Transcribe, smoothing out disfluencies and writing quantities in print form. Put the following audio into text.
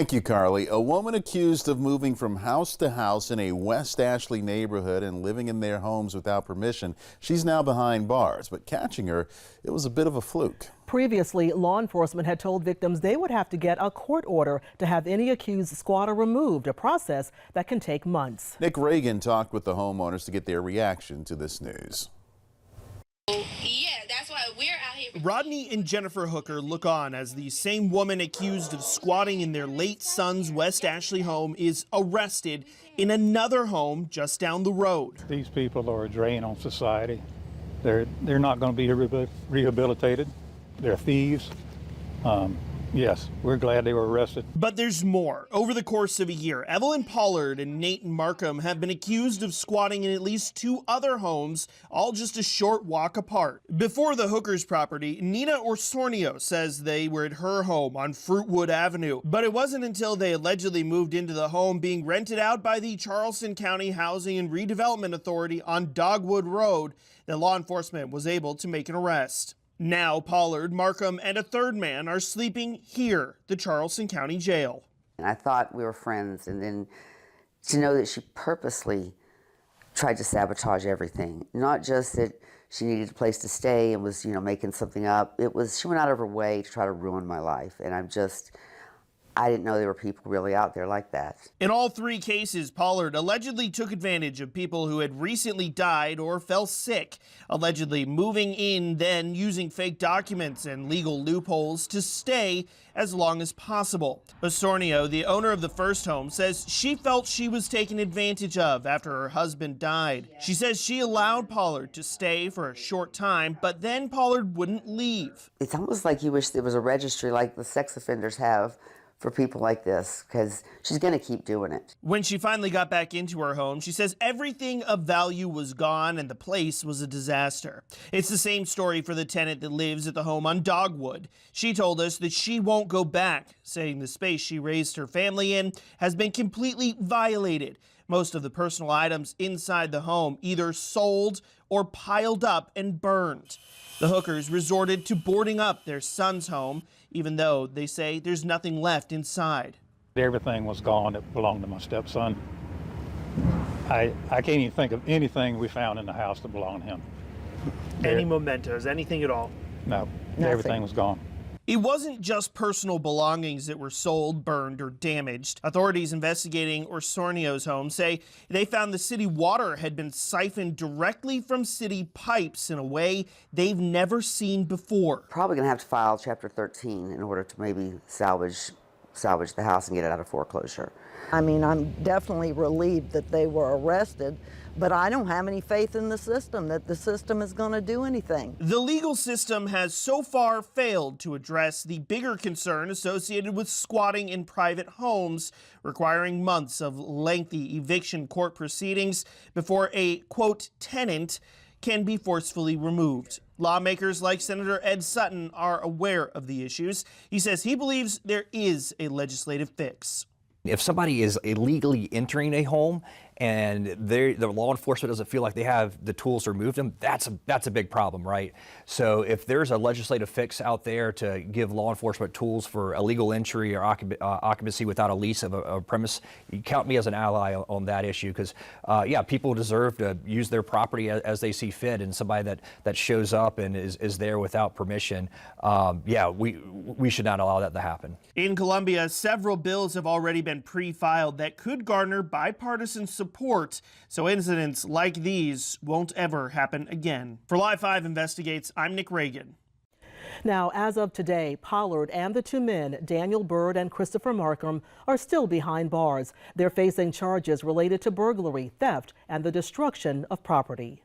Thank you, Carly. A woman accused of moving from house to house in a West Ashley neighborhood and living in their homes without permission. She's now behind bars, but catching her, it was a bit of a fluke. Previously, law enforcement had told victims they would have to get a court order to have any accused squatter removed, a process that can take months. Nick Reagan talked with the homeowners to get their reaction to this news. Yeah, that's why we're out here. Rodney and Jennifer Hooker look on as the same woman accused of squatting in their late son's West Ashley home is arrested in another home just down the road. These people are a drain on society. They're not going to be rehabilitated. They're thieves. Yes, we're glad they were arrested. But there's more. Over the course of a year, Evelyn Pollard and Nate Markham have been accused of squatting in at least 2 other homes, all just a short walk apart. Before the Hookers' property, Nina Orsornio says they were at her home on Fruitwood Avenue. But it wasn't until they allegedly moved into the home being rented out by the Charleston County Housing and Redevelopment Authority on Dogwood Road that law enforcement was able to make an arrest. Now Pollard, Markham, and a third man are sleeping here, the Charleston County Jail. And I thought we were friends, and then to know that she purposely tried to sabotage everything. Not just that she needed a place to stay and was, making something up. It was, she went out of her way to try to ruin my life. And I didn't know there were people really out there like that. In all 3 cases, Pollard allegedly took advantage of people who had recently died or fell sick, allegedly moving in, then using fake documents and legal loopholes to stay as long as possible. Orsornio, the owner of the first home, says she felt she was taken advantage of after her husband died. She says she allowed Pollard to stay for a short time, but then Pollard wouldn't leave. It's almost like you wish there was a registry like the sex offenders have for people like this, because she's going to keep doing it. When she finally got back into her home, she says everything of value was gone and the place was a disaster. It's the same story for the tenant that lives at the home on Dogwood. She told us that she won't go back, saying the space she raised her family in has been completely violated. Most of the personal items inside the home either sold or piled up and burned. The Hookers resorted to boarding up their son's home, even though they say there's nothing left inside. Everything was gone that belonged to my stepson. I can't even think of anything we found in the house that belonged to him. Any mementos, anything at all? No, Nothing. Everything was gone. It wasn't just personal belongings that were sold, burned, or damaged. Authorities investigating Orsornio's home say they found the city water had been siphoned directly from city pipes in a way they've never seen before. Probably going to have to file Chapter 13 in order to maybe salvage the house and get it out of foreclosure. I mean, I'm definitely relieved that they were arrested, but I don't have any faith in the system, that the system is going to do anything. The legal system has so far failed to address the bigger concern associated with squatting in private homes, requiring months of lengthy eviction court proceedings before a, quote, tenant can be forcefully removed. Lawmakers like Senator Ed Sutton are aware of the issues. He says he believes there is a legislative fix. If somebody is illegally entering a home and the law enforcement doesn't feel like they have the tools to remove them, that's a big problem, right? So if there's a legislative fix out there to give law enforcement tools for illegal entry or occupancy without a lease of a premise, you count me as an ally on that issue, because yeah, people deserve to use their property as they see fit, and somebody that shows up and is there without permission, yeah, we should not allow that to happen. In Columbia, several bills have already been pre-filed that could garner bipartisan support, so incidents like these won't ever happen again. For Live 5 Investigates, I'm Nick Reagan. Now, as of today, Pollard and the 2 men, Daniel Bird and Christopher Markham, are still behind bars. They're facing charges related to burglary, theft, and the destruction of property.